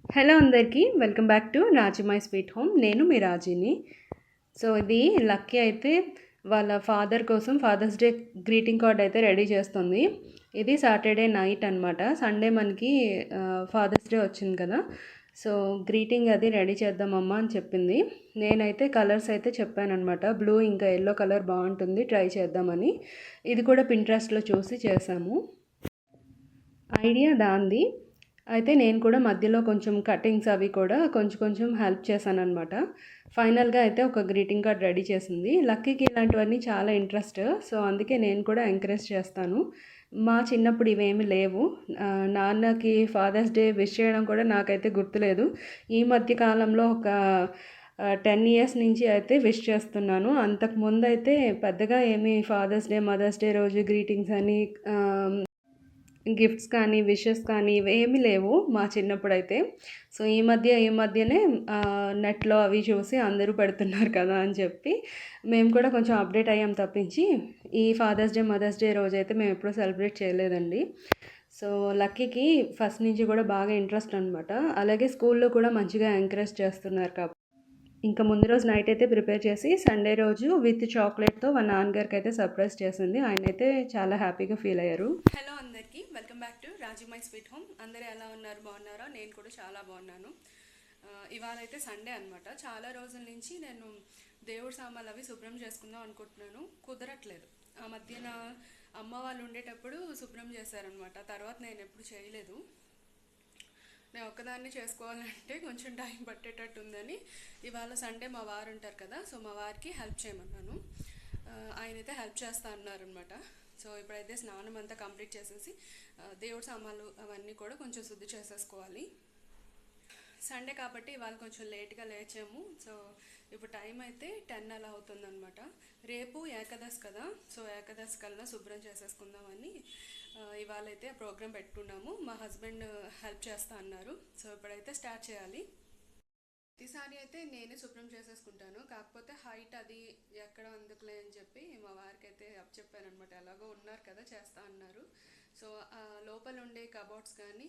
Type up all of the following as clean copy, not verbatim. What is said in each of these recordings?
Hello అందరికీ welcome back to Raji my sweet home. నేను మీ రాజీని. So ఇది లక్కీ అయితే వాళ్ళ ఫాదర్ కోసం ఫాదర్స్ డే గ్రీటింగ్ కార్డ్ అయితే రెడీ చేస్తుంది. ఇది సాటర్డే నైట్ అనమాట. సండే మనకి ఫాదర్స్ డే వచ్చింది కదా, సో గ్రీటింగ్ అది రెడీ చేద్దామమ్మా అని చెప్పింది. నేనైతే కలర్స్ అయితే చెప్పాను అనమాట. బ్లూ ఇంకా ఎల్లో కలర్ బాగుంటుంది, ట్రై చేద్దామని. ఇది కూడా పింట్రెస్ట్లో చూసి చేసాము. ఐడియా దాంది. అయితే నేను కూడా మధ్యలో కొంచెం కటింగ్స్ అవి కూడా కొంచెం హెల్ప్ చేశానమాట. ఫైనల్గా అయితే ఒక గ్రీటింగ్ కార్డ్ రెడీ చేసింది. లక్కీకి ఇలాంటివన్నీ చాలా ఇంట్రెస్ట్, సో అందుకే నేను కూడా ఎంకరేజ్ చేస్తాను. మా చిన్నప్పుడు ఇవేమి లేవు. నాన్నకి ఫాదర్స్ డే విష్ చేయడం కూడా నాకైతే గుర్తులేదు. ఈ మధ్య కాలంలో ఒక 10 ఇయర్స్ నుంచి అయితే విష్ చేస్తున్నాను. అంతకుముందు అయితే పెద్దగా ఏమీ ఫాదర్స్ డే, మదర్స్ డే రోజు గ్రీటింగ్స్ అని గిఫ్ట్స్ కానీ విషెస్ కానీ ఇవేమీ లేవు మా చిన్నప్పుడైతే. సో ఈ మధ్యనే నెట్లో అవి చూసి అందరూ పెడుతున్నారు కదా అని చెప్పి మేము కూడా కొంచెం అప్డేట్ అయ్యాం తప్పించి ఈ ఫాదర్స్ డే, మదర్స్ డే రోజు అయితే మేము ఎప్పుడూ సెలబ్రేట్ చేయలేదండి. సో లక్కీకి ఫస్ట్ నుంచి కూడా బాగా ఇంట్రెస్ట్ అనమాట. అలాగే స్కూల్లో కూడా మంచిగా ఎంకరేజ్ చేస్తున్నారు కాబట్టి ఇంకా ముందు రోజు నైట్ అయితే ప్రిపేర్ చేసి సండే రోజు విత్ చాక్లెట్తో మా నాన్నగారికి అయితే సర్ప్రైజ్ చేసింది. ఆయన అయితే చాలా హ్యాపీగా ఫీల్ అయ్యారు. హలో అందరికీ, welcome back to Raji my sweet home. అందరూ ఎలా ఉన్నారు, బాగున్నారా? నేను కూడా చాలా బాగున్నాను. ఇవాళ అయితే సండే అనమాట. చాలా రోజుల నుంచి నేను దేవుడి సామాన్లు అవి శుభ్రం చేసుకుందాం అనుకుంటున్నాను, కుదరట్లేదు. ఆ మధ్యన అమ్మ వాళ్ళు ఉండేటప్పుడు శుభ్రం చేశారనమాట. తర్వాత నేను ఎప్పుడు చేయలేదు. నేను ఒక్కదాన్ని చేసుకోవాలంటే కొంచెం టైం పట్టేటట్టు ఉందని ఇవాళ సండే మా వారు ఉంటారు కదా, సో మా వారికి హెల్ప్ చేయమన్నాను. ఆయన అయితే హెల్ప్ చేస్తా అన్నారనమాట. సో ఇప్పుడైతే స్నానం అంతా కంప్లీట్ చేసేసి దేవుడి సామాన్లు అవన్నీ కూడా కొంచెం శుద్ధి చేసేసుకోవాలి. సండే కాబట్టి ఇవాళ కొంచెం లేట్గా లేచాము. సో ఇప్పుడు టైం అయితే 10 అలా అవుతుందన్నమాట. రేపు ఏకాదశి కదా, సో ఏకాదశి కల్లా శుభ్రం చేసేసుకుందామని ఇవాళ అయితే ప్రోగ్రామ్ పెట్టుకున్నాము. మా హస్బెండ్ హెల్ప్ చేస్తా అన్నారు. సో ఇప్పుడైతే స్టార్ట్ చేయాలి. ప్రతిసారి అయితే నేనే శుభ్రం చేసేసుకుంటాను, కాకపోతే హైట్ అది ఎక్కడ అందుకులే అని చెప్పి మా వారికి అయితే చెప్పాను అనమాట. ఎలాగో ఉన్నారు కదా, చేస్తా అన్నారు. సో లోపల ఉండే కబోర్డ్స్ కానీ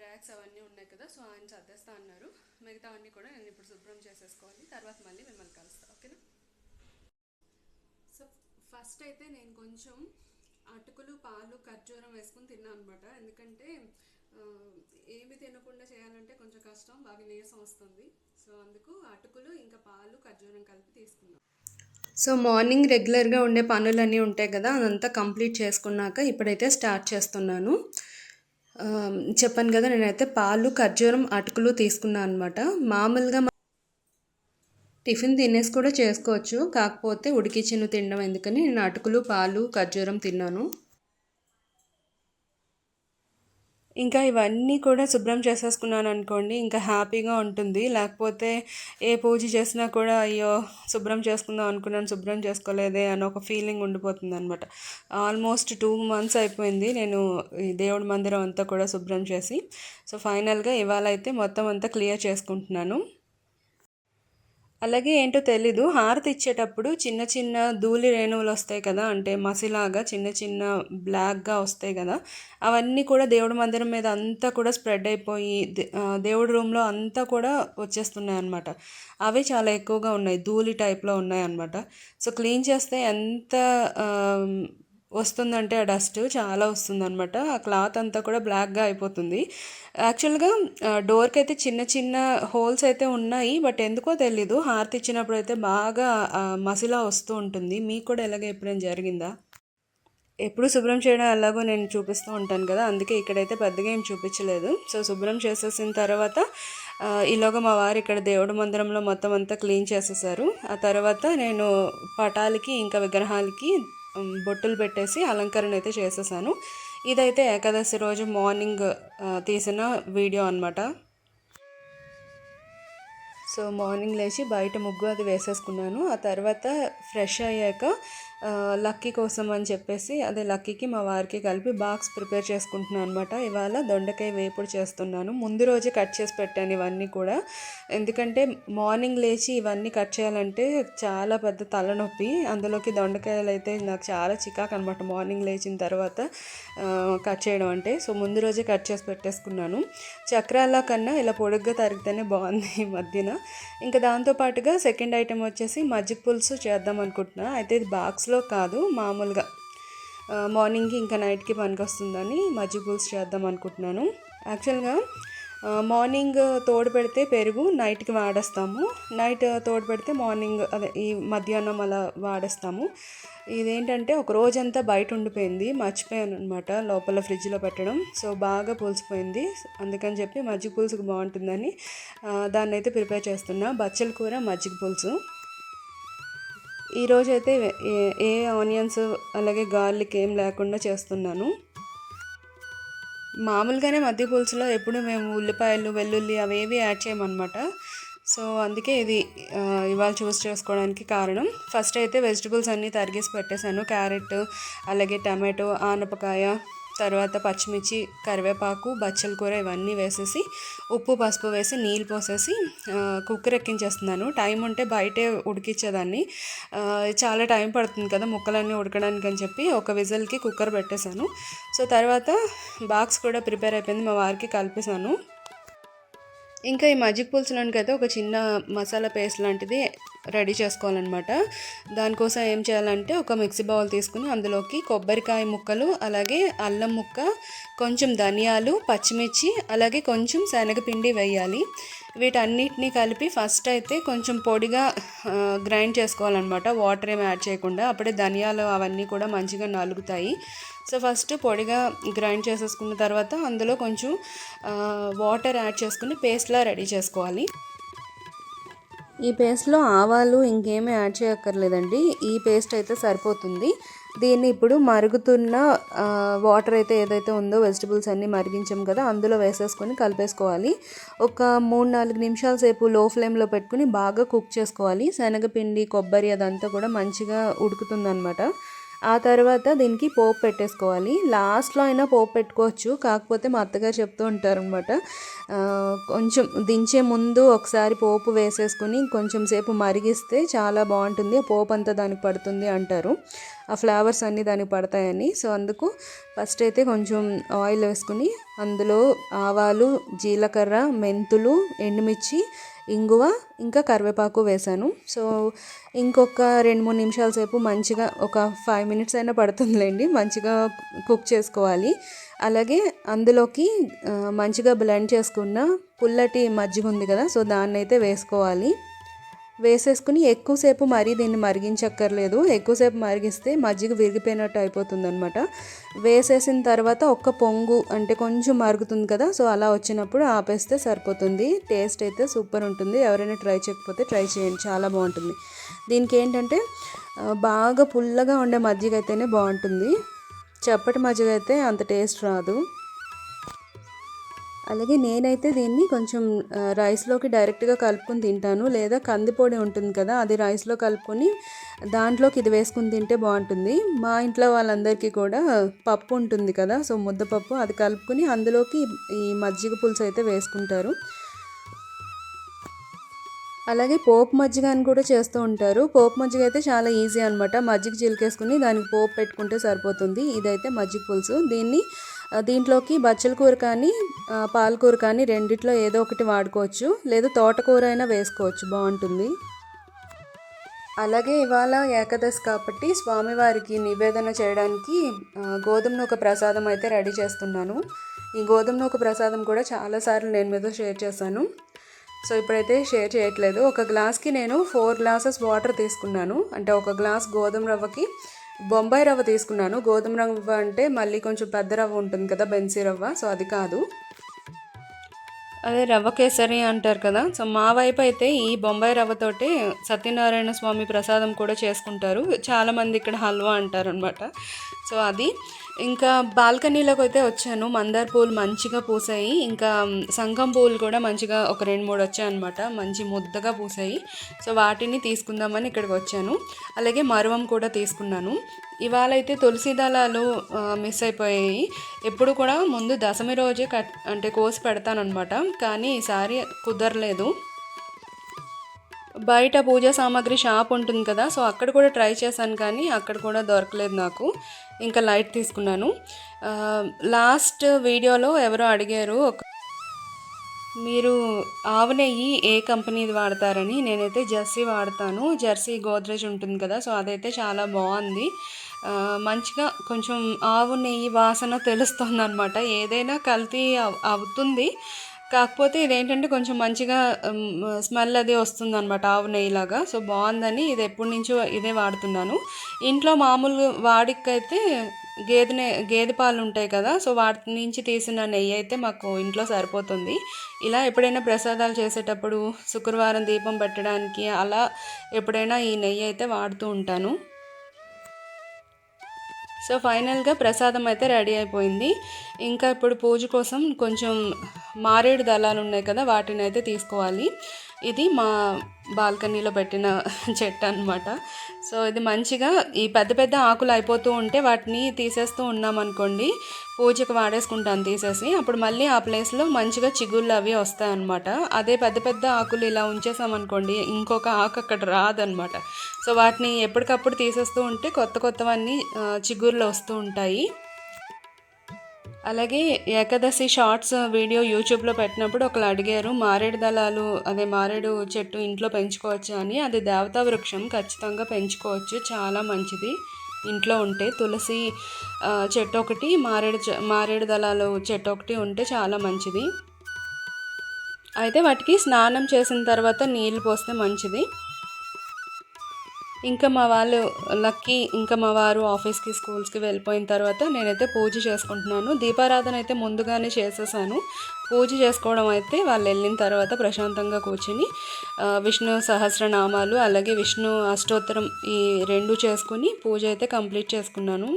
ర్యాక్స్ అవన్నీ ఉన్నాయి కదా, సో ఆయన సర్దేస్తా అన్నారు. మిగతా అన్నీ కూడా నేను ఇప్పుడు శుభ్రం చేసేసుకోవాలి. తర్వాత మళ్ళీ మిమ్మల్ని కలుస్తాను, ఓకేనా? సో ఫస్ట్ అయితే నేను కొంచెం అటుకులు, పాలు, ఖర్జూరం వేసుకుని తిన్నాను అనమాట. ఎందుకంటే ఏమి తినకుండా చేయాలంటే కొంచెం కష్టం, బాగా నీరసం వస్తుంది. సో అందుకు అటుకులు ఇంకా పాలు, ఖర్జూరం కలిపి తీసుకున్నాను. సో మార్నింగ్ రెగ్యులర్గా ఉండే పనులన్నీ ఉంటాయి కదా, అదంతా కంప్లీట్ చేసుకున్నాక ఇప్పుడైతే స్టార్ట్ చేస్తున్నాను. చెప్పాను కదా, నేనైతే పాలు, ఖర్జూరం, అటుకులు తీసుకున్నాను అనమాట. మామూలుగా టిఫిన్ తినేసి కూడా చేసుకోవచ్చు, కాకపోతే ఉడికిచ్చిన తినడం ఎందుకని నేను అటుకులు, పాలు, ఖర్జూరం తిన్నాను. ఇంకా ఇవన్నీ కూడా శుభ్రం చేసేసుకున్నాను అనుకోండి, ఇంకా హ్యాపీగా ఉంటుంది. లేకపోతే ఏ పూజ చేసినా కూడా అయ్యో శుభ్రం చేసుకుందాం అనుకున్నాను, శుభ్రం చేసుకోలేదే అని ఒక ఫీలింగ్ ఉండిపోతుంది అనమాట. ఆల్మోస్ట్ 2 months అయిపోయింది నేను ఈ దేవుడి మందిరం అంతా కూడా శుభ్రం చేసి. సో ఫైనల్గా ఇవాళ అయితే మొత్తం అంతా క్లియర్ చేసుకుంటున్నాను. అలాగే ఏంటో తెలీదు, హారతి ఇచ్చేటప్పుడు చిన్న చిన్న ధూళి రేణువులు వస్తాయి కదా, అంటే మసిలాగా చిన్న బ్లాక్గా వస్తాయి కదా, అవన్నీ కూడా దేవుడి మందిరం మీద అంతా కూడా స్ప్రెడ్ అయిపోయి దేవుడి రూమ్లో అంతా కూడా వచ్చేస్తున్నాయి అన్నమాట. అవి చాలా ఎక్కువగా ఉన్నాయి, ధూళి టైప్లో ఉన్నాయి అన్నమాట. సో క్లీన్ చేస్తే ఎంత వస్తుందంటే ఆ డస్ట్ చాలా వస్తుందన్నమాట. ఆ క్లాత్ అంతా కూడా బ్లాక్గా అయిపోతుంది. యాక్చువల్గా డోర్కి అయితే చిన్న హోల్స్ అయితే ఉన్నాయి, బట్ ఎందుకో తెలీదు హారతి ఇచ్చినప్పుడు అయితే బాగా మసిలా వస్తూ ఉంటుంది. మీకు కూడా ఎలాగో ఎప్పుడైనా జరిగిందా? ఎప్పుడు శుభ్రం చేయడం ఎలాగో నేను చూపిస్తూ ఉంటాను కదా, అందుకే ఇక్కడైతే పెద్దగా ఏం చూపించలేదు. సో శుభ్రం చేసేసిన తర్వాత ఈలోగా మా వారు ఇక్కడ దేవుడి మందిరంలో మొత్తం అంతా క్లీన్ చేసేసారు. ఆ తర్వాత నేను పటాలకి ఇంకా విగ్రహాలకి బొట్టులు పెట్టేసి అలంకరణ అయితే చేసేసాను. ఇదైతే ఏకాదశి రోజు మార్నింగ్ తీసిన వీడియో అనమాట. సో మార్నింగ్ లేచి బయట ముగ్గు అది వేసేసుకున్నాను. ఆ తర్వాత ఫ్రెష్ అయ్యాక లక్కీ కోసం అని చెప్పేసి అదే లక్కీకి మా వారికి కలిపి బాక్స్ ప్రిపేర్ చేసుకుంటున్నాను అనమాట. ఇవాళ దొండకాయ వేపుడు చేస్తున్నాను. ముందు రోజే కట్ చేసి పెట్టాను ఇవన్నీ కూడా. ఎందుకంటే మార్నింగ్ లేచి ఇవన్నీ కట్ చేయాలంటే చాలా పెద్ద తలనొప్పి. అందులోకి దొండకాయలు అయితే నాకు చాలా చికాకు అనమాట మార్నింగ్ లేచిన తర్వాత కట్ చేయడం అంటే. సో ముందు రోజే కట్ చేసి పెట్టేసుకున్నాను. చక్రాల కన్నా ఇలా పొడుగ్గా తరిగితేనే బాగుంది ఈ మధ్యన. ఇంకా దాంతోపాటుగా సెకండ్ ఐటెం వచ్చేసి మజ్జిగ పులుసు చేద్దాం అనుకుంటున్నా. అయితే ఇది బాక్స్లో కాదు, మామూలుగా మార్నింగ్కి ఇంకా నైట్కి పనికి వస్తుందని మజ్జిగ పులుసు చేద్దాం అనుకుంటున్నాను. యాక్చువల్గా మార్నింగ్ తోడు పెడితే పెరుగు నైట్కి వాడేస్తాము, నైట్ తోడు పెడితే మార్నింగ్ అదే ఈ మధ్యాహ్నం అలా వాడేస్తాము. ఇదేంటంటే ఒక రోజంతా బయట ఉండిపోయింది, మర్చిపోయాను అనమాట లోపల ఫ్రిడ్జ్లో పెట్టడం. సో బాగా పులిసిపోయింది. అందుకని చెప్పి మజ్జిగ పులుసుకు బాగుంటుందని దాన్ని అయితే ప్రిపేర్ చేస్తున్నా. బచ్చల కూర మజ్జిగ పులుసు. ఈరోజు అయితే ఏ ఆనియన్స్ అలాగే గార్లిక్ ఏం లేకుండా చేస్తున్నాను. మామూలుగానే మజ్జిగ పులుసులో ఎప్పుడు మేము ఉల్లిపాయలు వెల్లుల్లి అవేవి యాడ్ చేయమన్నమాట. సో అందుకే ఇది ఇవాళ చూస్ చేసుకోవడానికి కారణం. ఫస్ట్ అయితే వెజిటబుల్స్ అన్నీ తరిగేసి పెట్టేశాను. క్యారెట్, అలాగే టమాటో, ఆనపకాయ, తర్వాత పచ్చిమిర్చి, కరివేపాకు, బచ్చల కూర ఇవన్నీ వేసేసి ఉప్పు పసుపు వేసి నీళ్ళు పోసేసి కుక్కర్ ఎక్కించేస్తున్నాను. టైం ఉంటే బయటే ఉడికించేదాన్ని, చాలా టైం పడుతుంది కదా ముక్కలన్నీ ఉడకడానికి అని చెప్పి ఒక విజిల్కి కుక్కర్ పెట్టేశాను. సో తర్వాత బాక్స్ కూడా ప్రిపేర్ అయిపోయింది, మా వారికి కలిపేశాను. ఇంకా ఈ మజ్జిగ పులుసులోనికి అయితే ఒక చిన్న మసాలా పేస్ట్ లాంటిది రెడీ చేసుకోవాలన్నమాట. దానికోసం ఏం చేయాలంటే ఒక మిక్సీ బౌల్ తీసుకుని అందులోకి కొబ్బరికాయ ముక్కలు, అలాగే అల్లం ముక్క, కొంచెం ధనియాలు, పచ్చిమిర్చి, అలాగే కొంచెం శనగపిండి వేయాలి. వీటన్నిటిని కలిపి ఫస్ట్ అయితే కొంచెం పొడిగా గ్రైండ్ చేసుకోవాలన్నమాట, వాటర్ ఏమి యాడ్ చేయకుండా. అప్పుడే ధనియాలు అవన్నీ కూడా మంచిగా నలుగుతాయి. సో ఫస్ట్ పొడిగా గ్రైండ్ చేసేసుకున్న తర్వాత అందులో కొంచెం వాటర్ యాడ్ చేసుకుని పేస్ట్లా రెడీ చేసుకోవాలి. ఈ పేస్ట్లో ఆవాలు ఇంకేమీ యాడ్ చేయక్కర్లేదండి, ఈ పేస్ట్ అయితే సరిపోతుంది. దీన్ని ఇప్పుడు మరుగుతున్న వాటర్ అయితే ఏదైతే ఉందో వెజిటబుల్స్ అన్నీ మరిగించాం కదా అందులో వేసేసుకొని కలిపేసుకోవాలి. ఒక 3-4 నిమిషాల సేపు లో ఫ్లేమ్లో పెట్టుకుని బాగా కుక్ చేసుకోవాలి. శనగపిండి, కొబ్బరి అదంతా కూడా మంచిగా ఉడుకుతుందన్నమాట. ఆ తర్వాత దీనికి పోపు పెట్టేసుకోవాలి. లాస్ట్లో అయినా పోపు పెట్టుకోవచ్చు, కాకపోతే మా అత్తగారు చెప్తూ ఉంటారు అనమాట, కొంచెం దించే ముందు ఒకసారి పోపు వేసేసుకుని కొంచెం సేపు మరిగిస్తే చాలా బాగుంటుంది, ఆ పోపు అంతా దానికి పడుతుంది అంటారు, ఆ ఫ్లేవర్స్ అన్నీ దానికి పడతాయని. సో అందుకు ఫస్ట్ అయితే కొంచెం ఆయిల్ వేసుకుని అందులో ఆవాలు, జీలకర్ర, మెంతులు, ఎండుమిర్చి, ఇంగువ, ఇంకా కరివేపాకు వేసాను. సో ఇంకొక 2-3 నిమిషాల సేపు మంచిగా, ఒక 5 మినిట్స్ అయినా పడుతుందిలేండి, మంచిగా కుక్ చేసుకోవాలి. అలాగే అందులోకి మంచిగా బ్లెండ్ చేసుకున్న పుల్లటి మజ్జిగ ఉంది కదా, సో దాన్ని అయితే వేసుకోవాలి. వేసేసుకుని ఎక్కువసేపు మరీ దీన్ని మరిగించక్కర్లేదు, ఎక్కువసేపు మరిగిస్తే మజ్జిగ విరిగిపోయినట్టు అయిపోతుంది అనమాట. వేసేసిన తర్వాత ఒక్క పొంగు అంటే కొంచెం మరుగుతుంది కదా, సో అలా వచ్చినప్పుడు ఆపేస్తే సరిపోతుంది. టేస్ట్ అయితే సూపర్ ఉంటుంది. ఎవరైనా ట్రై చేయకపోతే ట్రై చేయండి, చాలా బాగుంటుంది. దీనికి ఏంటంటే బాగా పుల్లగా ఉండే మజ్జిగ అయితేనే బాగుంటుంది, చప్పటి మజ్జిగ అయితే అంత టేస్ట్ రాదు. అలాగే నేనైతే దీన్ని కొంచెం రైస్లోకి డైరెక్ట్గా కలుపుకొని తింటాను, లేదా కందిపొడి ఉంటుంది కదా అది రైస్లో కలుపుకొని దాంట్లోకి ఇది వేసుకుని తింటే బాగుంటుంది. మా ఇంట్లో వాళ్ళందరికీ కూడా పప్పు ఉంటుంది కదా, సో ముద్దపప్పు, అది కలుపుకొని అందులోకి ఈ మజ్జిగ పులుసు అయితే వేసుకుంటారు. అలాగే పోపు మజ్జిగ అని కూడా చేస్తూ ఉంటారు. పోపు మజ్జిగ అయితే చాలా ఈజీ అనమాట, మజ్జిగ చిలికేసుకుని దానికి పోపు పెట్టుకుంటే సరిపోతుంది. ఇదైతే మజ్జిగ పులుసు. దీంట్లోకి బచ్చల కూర కానీ పాలకూర కానీ రెండిట్లో ఏదో ఒకటి వాడుకోవచ్చు, లేదా తోటకూర అయినా వేసుకోవచ్చు, బాగుంటుంది. అలాగే ఇవాళ ఏకాదశి కాబట్టి స్వామివారికి నివేదన చేయడానికి గోధుమ నూక ప్రసాదం అయితే రెడీ చేస్తున్నాను. ఈ గోధుమ నూక ప్రసాదం కూడా చాలాసార్లు నేను మీతో షేర్ చేశాను, సో ఇప్పుడైతే షేర్ చేయట్లేదు. ఒక గ్లాస్కి నేను 4 గ్లాసెస్ వాటర్ తీసుకున్నాను, అంటే ఒక గ్లాస్ గోధుమ రవ్వకి బొంబాయి రవ్వ తీసుకున్నాను. గోధుమ రవ్వ అంటే మళ్ళీ కొంచెం పెద్ద రవ్వ ఉంటుంది కదా, బెన్సీ రవ్వ, సో అది కాదు, అదే రవ్వ కేసరి అంటారు కదా. సో మా వైపు అయితే ఈ బొంబాయి రవ్వతోటే సత్యనారాయణ స్వామి ప్రసాదం కూడా చేసుకుంటారు. చాలామంది ఇక్కడ హల్వా అంటారు అనమాట. సో అది ఇంకా బాల్కనీలోకి అయితే వచ్చాను. మందార పూలు మంచిగా పూసాయి. ఇంకా సంగం పూలు కూడా మంచిగా ఒక 2-3 వచ్చాయన్నమాట. మంచి ముద్దగా పూసాయి. సో వాటిని తీసుకుందామని ఇక్కడికి వచ్చాను. అలాగే మరువం కూడా తీసుకున్నాను. ఇవాళ అయితే తులసి దళాలు మిస్ అయిపోయాయి. ఎప్పుడు కూడా ముందు దశమి రోజే అంటే కోసి పెడతానమాట. కానీ ఈసారి కుదరలేదు. బయట పూజా సామాగ్రి షాప్ ఉంటుంది కదా, సో అక్కడ కూడా ట్రై చేశాను కానీ అక్కడ కూడా దొరకలేదు నాకు. ఇంకా లైట్ తీసుకున్నాను. లాస్ట్ వీడియోలో ఎవరో అడిగారు మీరు ఆవు నెయ్యి ఏ కంపెనీది వాడతారని. నేనైతే జెర్సీ వాడతాను. జెర్సీ గోద్రేజ్ ఉంటుంది కదా, సో అదైతే చాలా బాగుంది. మంచిగా కొంచెం ఆవు నెయ్యి వాసన తెలుస్తుంది అనమాట. ఏదైనా కల్తీ అవుతుంది, కాకపోతే ఇదేంటంటే కొంచెం మంచిగా స్మెల్ అది వస్తుందన్నమాట ఆవు నెయ్యిలాగా. సో బాగుందని ఇది ఎప్పటి నుంచో ఇదే వాడుతున్నాను. ఇంట్లో మామూలు వాడికైతే గేదె పాలు ఉంటాయి కదా, సో వాటి నుంచి తీసిన నెయ్యి అయితే మాకు ఇంట్లో సరిపోతుంది. ఇలా ఎప్పుడైనా ప్రసాదాలు చేసేటప్పుడు, శుక్రవారం దీపం పెట్టడానికి అలా ఎప్పుడైనా ఈ నెయ్యి అయితే వాడుతూ ఉంటాను. సో ఫైనల్గా ప్రసాదం అయితే రెడీ అయిపోయింది. ఇంకా ఇప్పుడు పూజ కోసం కొంచెం మారేడు దళాలు ఉన్నాయి కదా, వాటిని అయితే తీసుకోవాలి. ఇది మా బాల్కనీలో పెట్టిన చెట్టు అనమాట. సో ఇది మంచిగా ఈ పెద్ద పెద్ద ఆకులు అయిపోతూ ఉంటే వాటిని తీసేస్తూ ఉన్నామనుకోండి, పూజకు వాడేసుకుంటాను తీసేసి. అప్పుడు మళ్ళీ ఆ ప్లేస్లో మంచిగా చిగుళ్ళు అవి వస్తాయన్నమాట. అదే పెద్ద పెద్ద ఆకులు ఇలా ఉంచేసామనుకోండి, ఇంకొక ఆకు అక్కడ రాదనమాట. సో వాటిని ఎప్పటికప్పుడు తీసేస్తూ ఉంటే కొత్తవన్నీ చిగుళ్ళు వస్తూ ఉంటాయి. అలాగే ఏకాదశి షార్ట్స్ వీడియో యూట్యూబ్లో పెట్టినప్పుడు ఒకరు అడిగారు, మారేడు దళాలు అదే మారేడు చెట్టు ఇంట్లో పెంచుకోవచ్చు అని. అది దేవతా వృక్షం, ఖచ్చితంగా పెంచుకోవచ్చు, చాలా మంచిది ఇంట్లో ఉంటే. తులసి చెట్టు ఒకటి, మారేడు దళాలు చెట్టు ఒకటి ఉంటే చాలా మంచిది. అయితే వాటికి స్నానం చేసిన తర్వాత నీళ్ళు పోస్తే మంచిది. ఇంకా మా వాళ్ళు లక్కీ ఇంకా మా వారు ఆఫీస్కి స్కూల్స్కి వెళ్ళిపోయిన తర్వాత నేనైతే పూజ చేసుకుంటున్నాను. దీపారాధన అయితే ముందుగానే చేసేసాను. పూజ చేసుకోవడం అయితే వాళ్ళు వెళ్ళిన తర్వాత ప్రశాంతంగా కూర్చుని విష్ణు సహస్రనామాలు అలాగే విష్ణు అష్టోత్తరం ఈ 2 చేసుకుని పూజ అయితే కంప్లీట్ చేసుకున్నాను.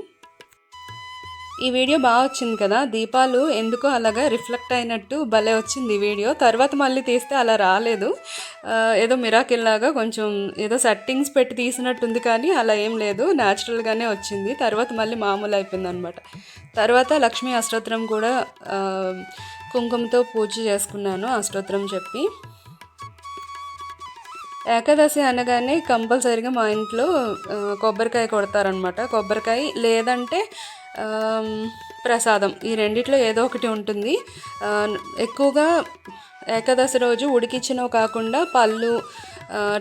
ఈ వీడియో బాగా వచ్చింది కదా, దీపాలు ఎందుకో అలాగా రిఫ్లెక్ట్ అయినట్టు భలే వచ్చింది ఈ వీడియో. తర్వాత మళ్ళీ తీస్తే అలా రాలేదు. ఏదో మిరాకిల్ లాగా కొంచెం ఏదో సెట్టింగ్స్ పెట్టి తీసినట్టుంది, కానీ అలా ఏం లేదు, న్యాచురల్గానే వచ్చింది. తర్వాత మళ్ళీ మామూలు అయిపోయింది అనమాట. తర్వాత లక్ష్మీ అష్టోత్తరం కూడా కుంకుమతో పూజ చేసుకున్నాను, అష్టోత్తరం చెప్పి. ఏకాదశి అనగానే కంపల్సరీగా మా ఇంట్లో కొబ్బరికాయ కొడతారనమాట. కొబ్బరికాయ లేదంటే ప్రసాదం, ఈ రెండిట్లో ఏదో ఒకటి ఉంటుంది. ఎక్కువగా ఏకాదశి రోజు ఉడికిచ్చినవి కాకుండా పళ్ళు,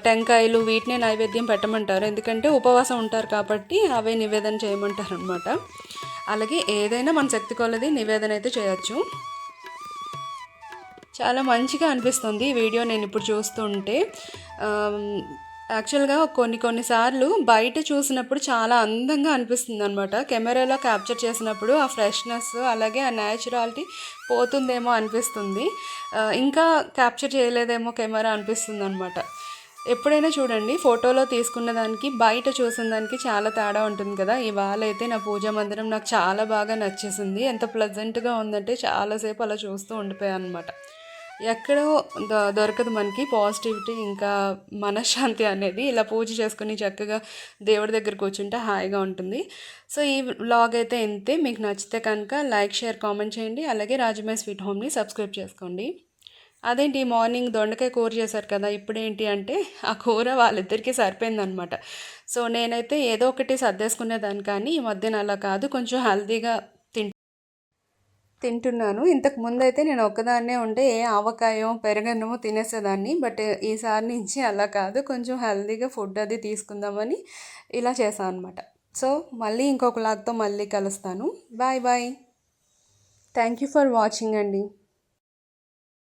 టెంకాయలు వీటినే నైవేద్యం పెట్టమంటారు. ఎందుకంటే ఉపవాసం ఉంటారు కాబట్టి అవే నివేదన చేయమంటారు అనమాట. అలాగే ఏదైనా మన శక్తి కొలది నివేదన అయితే చేయొచ్చు. చాలా మంచిగా అనిపిస్తుంది ఈ వీడియో నేను ఇప్పుడు చూస్తుంటే. యాక్చువల్గా కొన్నిసార్లు బయట చూసినప్పుడు చాలా అందంగా అనిపిస్తుంది అనమాట. కెమెరాలో క్యాప్చర్ చేసినప్పుడు ఆ ఫ్రెష్నెస్ అలాగే ఆ న్యాచురాలిటీ పోతుందేమో అనిపిస్తుంది. ఇంకా క్యాప్చర్ చేయలేదేమో కెమెరా అనిపిస్తుంది అనమాట. ఎప్పుడైనా చూడండి, ఫోటోలో తీసుకున్న దానికి బయట చూసిన దానికి చాలా తేడా ఉంటుంది కదా. ఇవాళ అయితే నా పూజా మందిరం నాకు చాలా బాగా నచ్చేసింది. ఎంత ప్లెజెంట్గా ఉందంటే చాలాసేపు అలా చూస్తూ ఉండిపోయాను అనమాట. ఎక్కడో దొరకదు మనకి పాజిటివిటీ ఇంకా మనశ్శాంతి అనేది. ఇలా పూజ చేసుకుని చక్కగా దేవుడి దగ్గర కూర్చుంటే హాయిగా ఉంటుంది. సో ఈ వ్లాగ్ అయితే ఇంతే. మీకు నచ్చితే కనుక లైక్, షేర్, కామెంట్ చేయండి. అలాగే రాజమయ్య స్వీట్ హోమ్ని సబ్స్క్రైబ్ చేసుకోండి. అదేంటి మార్నింగ్ దొండకాయ కూర చేశారు కదా, ఇప్పుడేంటి అంటే ఆ కూర వాళ్ళిద్దరికీ సరిపోయిందనమాట. సో నేనైతే ఏదో ఒకటి సర్దేసుకునేదాన్ని, కానీ ఈ మధ్యన అలా కాదు, కొంచెం హెల్తీగా తింటున్నాను. ఇంతకు ముందు అయితే నేను ఒక్కదాన్నే ఉంటే ఏ ఆవకాయో పెరుగన్నమో తినేసేదాన్ని. బట్ ఈసారి నుంచి అలా కాదు, కొంచెం హెల్తీగా ఫుడ్ అది తీసుకుందామని ఇలా చేశాను అనమాట. సో మళ్ళీ ఇంకొక లాగ్తో మళ్ళీ కలుస్తాను. Bye bye. Thank you for watching అండి.